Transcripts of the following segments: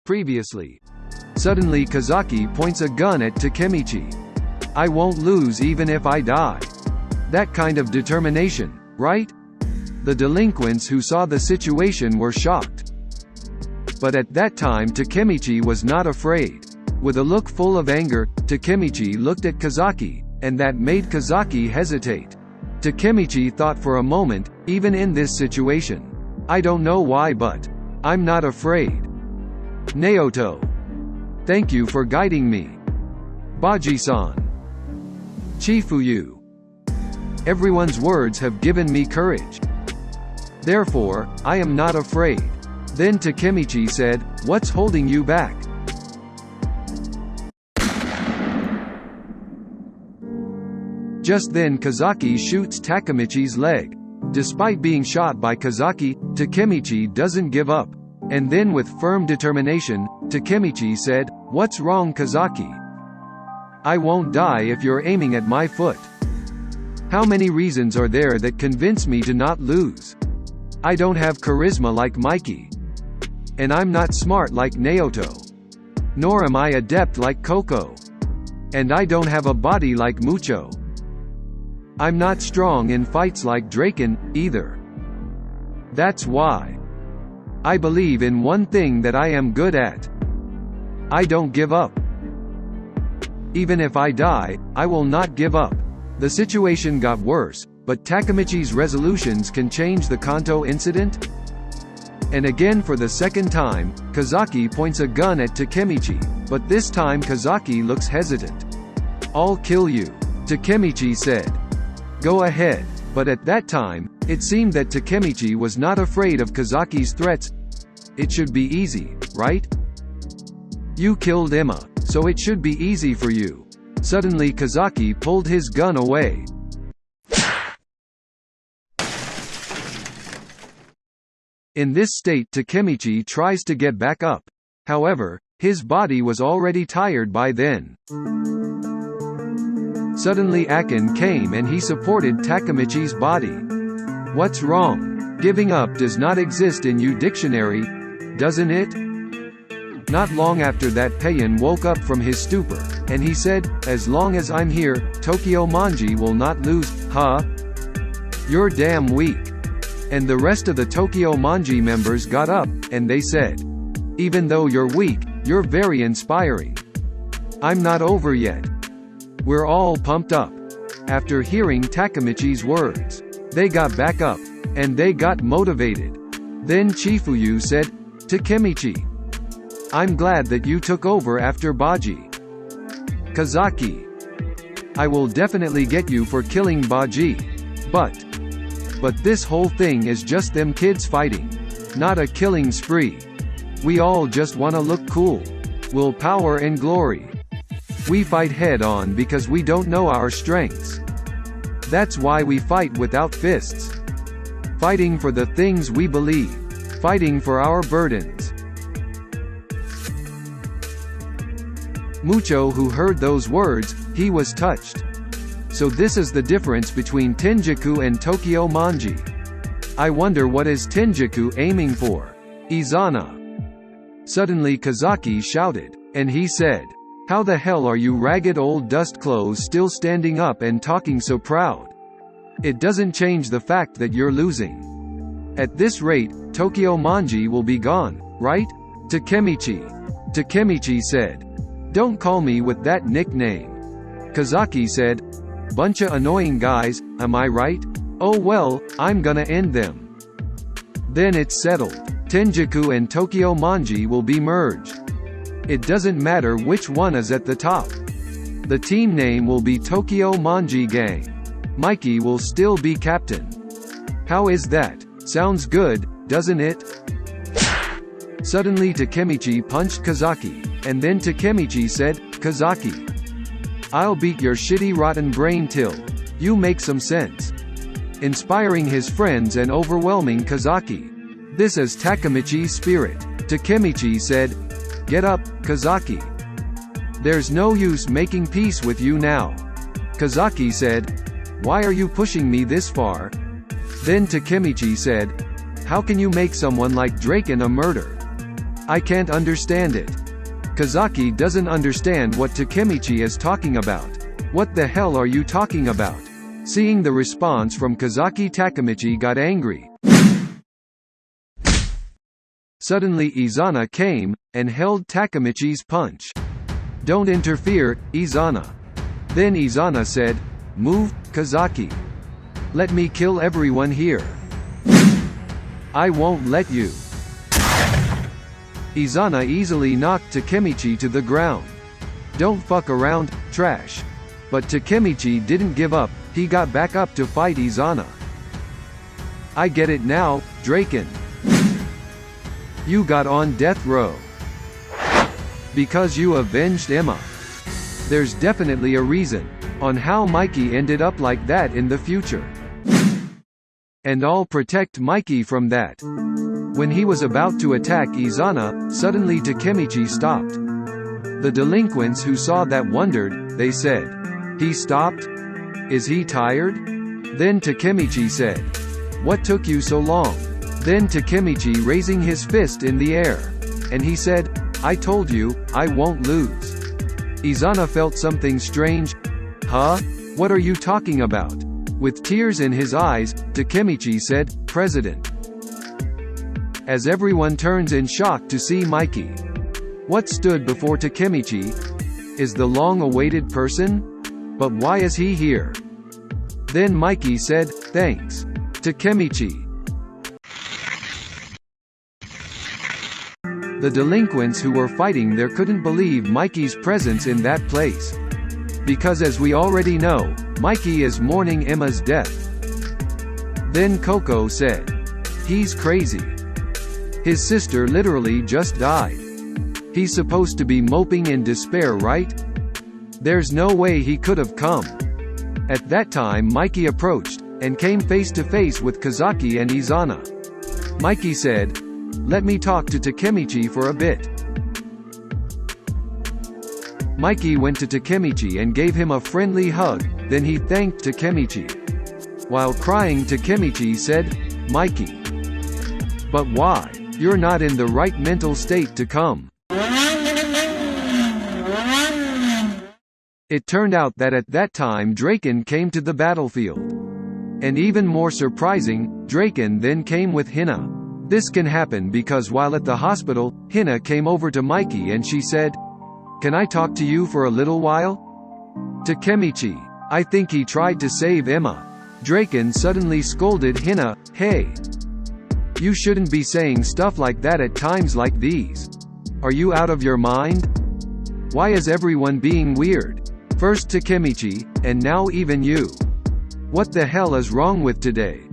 Previously. Suddenly Kazaki points a gun at Takemichi. I won't lose even if I die. That kind of determination, right? The delinquents who saw the situation were shocked. But at that time Takemichi was not afraid. With a look full of anger, Takemichi looked at Kazaki, and that made Kazaki hesitate. Takemichi thought for a moment, even in this situation. I don't know why, but I'm not afraid. Naoto. Thank you for guiding me. Baji-san. Chifuyu. Everyone's words have given me courage. Therefore, I am not afraid. Then Takemichi said, what's holding you back? Just then Kazaki shoots Takemichi's leg. Despite being shot by Kazaki, Takemichi doesn't give up. And then with firm determination, Takemichi said, what's wrong Kazaki? I won't die if you're aiming at my foot. How many reasons are there that convince me to not lose? I don't have charisma like Mikey. And I'm not smart like Naoto. Nor am I adept like Koko. And I don't have a body like Mucho. I'm not strong in fights like Draken, either. That's why I believe in one thing that I am good at. I don't give up. Even if I die, I will not give up. The situation got worse, but Takemichi's resolutions can change the Kanto incident? And again for the second time, Kazaki points a gun at Takemichi, but this time Kazaki looks hesitant. I'll kill you, Takemichi said. Go ahead. But at that time, it seemed that Takemichi was not afraid of Kazaki's threats. It should be easy, right? You killed Emma, so it should be easy for you. Suddenly Kazaki pulled his gun away. In this state Takemichi tries to get back up. However, his body was already tired by then. Suddenly Akin came and he supported Takemichi's body. What's wrong? Giving up does not exist in your dictionary, doesn't it? Not long after that Payan woke up from his stupor, and he said, as long as I'm here, Tokyo Manji will not lose. Huh? You're damn weak. And the rest of the Tokyo Manji members got up, and they said, even though you're weak, you're very inspiring. I'm not over yet. We're all pumped up. After hearing Takemichi's words, they got back up, and they got motivated. Then Chifuyu said, Takemichi, I'm glad that you took over after Baji. Kazaki, I will definitely get you for killing Baji. But this whole thing is just them kids fighting. Not a killing spree. We all just wanna look cool. Will power and glory. We fight head-on because we don't know our strengths. That's why we fight without fists. Fighting for the things we believe. Fighting for our burdens. Mucho, who heard those words, he was touched. So this is the difference between Tenjiku and Tokyo Manji. I wonder what is Tenjiku aiming for? Izana. Suddenly Kazaki shouted, and he said, how the hell are you ragged old dust clothes still standing up and talking so proud? It doesn't change the fact that you're losing. At this rate, Tokyo Manji will be gone, right? Takemichi said. Don't call me with that nickname. Kazaki said, buncha annoying guys, am I right? Oh well, I'm gonna end them. Then it's settled. Tenjiku and Tokyo Manji will be merged. It doesn't matter which one is at the top. The team name will be Tokyo Manji Gang. Mikey will still be captain. How is that? Sounds good, doesn't it? Suddenly Takemichi punched Kazaki, and then Takemichi said, Kazaki, I'll beat your shitty rotten brain till you make some sense. Inspiring his friends and overwhelming Kazaki. This is Takemichi's spirit. Takemichi said, get up, Kazaki. There's no use making peace with you now. Kazaki said, why are you pushing me this far? Then Takemichi said, how can you make someone like Draken a murder? I can't understand it. Kazaki doesn't understand what Takemichi is talking about. What the hell are you talking about? Seeing the response from Kazaki, Takemichi got angry. Suddenly Izana came, and held Takemichi's punch. Don't interfere, Izana. Then Izana said, move, Kazaki. Let me kill everyone here. I won't let you. Izana easily knocked Takemichi to the ground. Don't fuck around, trash. But Takemichi didn't give up, he got back up to fight Izana. I get it now, Draken. You got on death row. Because you avenged Emma. There's definitely a reason on how Mikey ended up like that in the future. And I'll protect Mikey from that. When he was about to attack Izana, suddenly Takemichi stopped. The delinquents who saw that wondered, they said, he stopped? Is he tired? Then Takemichi said, what took you so long? Then Takemichi raising his fist in the air. And he said, I told you, I won't lose. Izana felt something strange. Huh? What are you talking about? With tears in his eyes, Takemichi said, President. As everyone turns in shock to see Mikey. What stood before Takemichi? Is the long-awaited person? But why is he here? Then Mikey said, thanks. Takemichi. The delinquents who were fighting there couldn't believe Mikey's presence in that place. Because as we already know, Mikey is mourning Emma's death. Then Coco said, he's crazy. His sister literally just died. He's supposed to be moping in despair, right? There's no way he could have come. At that time Mikey approached, and came face to face with Kazaki and Izana. Mikey said, let me talk to Takemichi for a bit. Mikey went to Takemichi and gave him a friendly hug, then he thanked Takemichi. While crying, Takemichi said, Mikey. But why? You're not in the right mental state to come. It turned out that at that time Draken came to the battlefield. And even more surprising, Draken then came with Hina. This can happen because while at the hospital, Hina came over to Mikey and she said, can I talk to you for a little while? Takemichi. I think he tried to save Emma. Draken suddenly scolded Hina, hey. You shouldn't be saying stuff like that at times like these. Are you out of your mind? Why is everyone being weird? First Takemichi, and now even you. What the hell is wrong with today?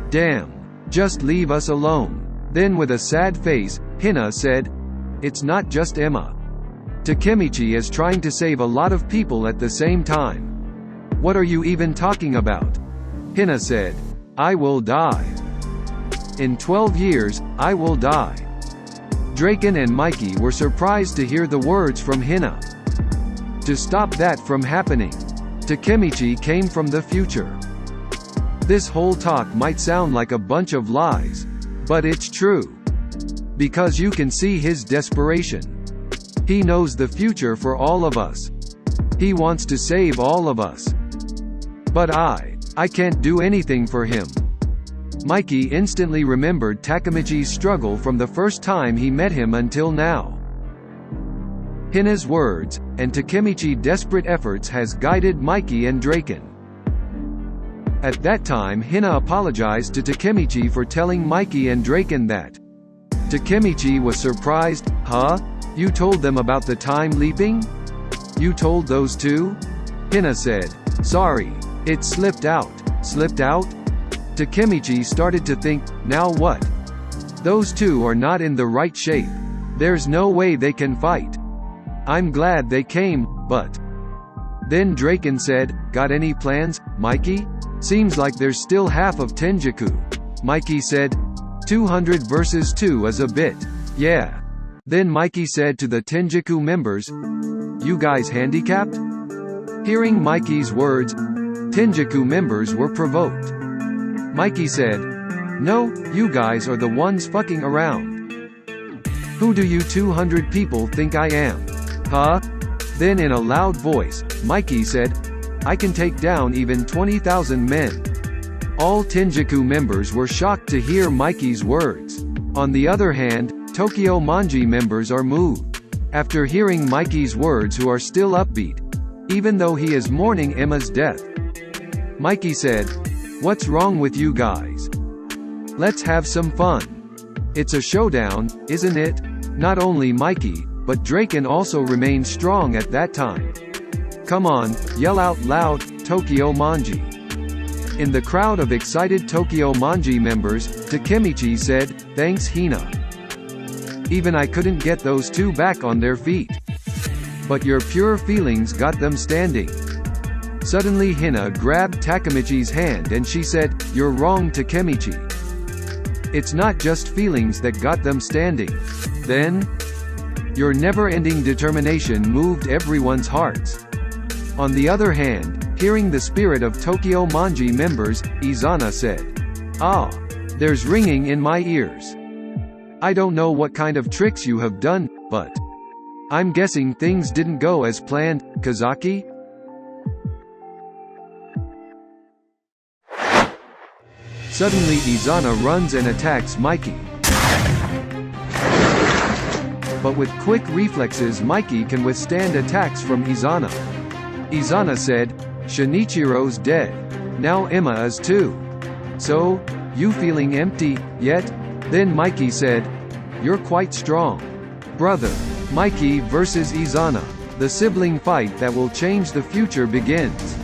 Damn. Just leave us alone. Then with a sad face, Hina said, it's not just Emma. Takemichi is trying to save a lot of people at the same time. What are you even talking about? Hina said, I will die. In 12 years, I will die. Draken and Mikey were surprised to hear the words from Hina. To stop that from happening, Takemichi came from the future. This whole talk might sound like a bunch of lies, but it's true. Because you can see his desperation. He knows the future for all of us. He wants to save all of us. But I can't do anything for him. Mikey instantly remembered Takemichi's struggle from the first time he met him until now. Hina's words, and Takemichi's desperate efforts has guided Mikey and Draken. At that time Hina apologized to Takemichi for telling Mikey and Draken that. Takemichi was surprised, huh? You told them about the time leaping? You told those two? Hina said, sorry, it slipped out. Slipped out? Takemichi started to think, now what? Those two are not in the right shape. There's no way they can fight. I'm glad they came, but... Then Draken said, got any plans, Mikey? Seems like there's still half of Tenjiku. Mikey said, 200 versus 2 is a bit. Yeah. Then Mikey said to the Tenjiku members, you guys handicapped? Hearing Mikey's words, Tenjiku members were provoked. Mikey said, no, you guys are the ones fucking around. Who do you 200 people think I am? Huh? Then in a loud voice, Mikey said, I can take down even 20,000 men. All Tenjiku members were shocked to hear Mikey's words. On the other hand, Tokyo Manji members are moved. After hearing Mikey's words, who are still upbeat, even though he is mourning Emma's death. Mikey said, "What's wrong with you guys? Let's have some fun. It's a showdown, isn't it?" Not only Mikey, but Draken also remained strong at that time. "Come on, yell out loud, Tokyo Manji." In the crowd of excited Tokyo Manji members, Takemichi said, "Thanks Hina. Even I couldn't get those two back on their feet. But your pure feelings got them standing." Suddenly Hina grabbed Takemichi's hand and she said, "You're wrong Takemichi. It's not just feelings that got them standing. Then, your never-ending determination moved everyone's hearts." On the other hand, hearing the spirit of Tokyo Manji members, Izana said, "Ah, there's ringing in my ears. I don't know what kind of tricks you have done, but I'm guessing things didn't go as planned, Kazaki?" Suddenly Izana runs and attacks Mikey. But with quick reflexes Mikey can withstand attacks from Izana. Izana said, "Shinichiro's dead. Now Emma is too. So, you feeling empty, yet?" Then Mikey said, "You're quite strong. Brother." Mikey versus Izana. The sibling fight that will change the future begins.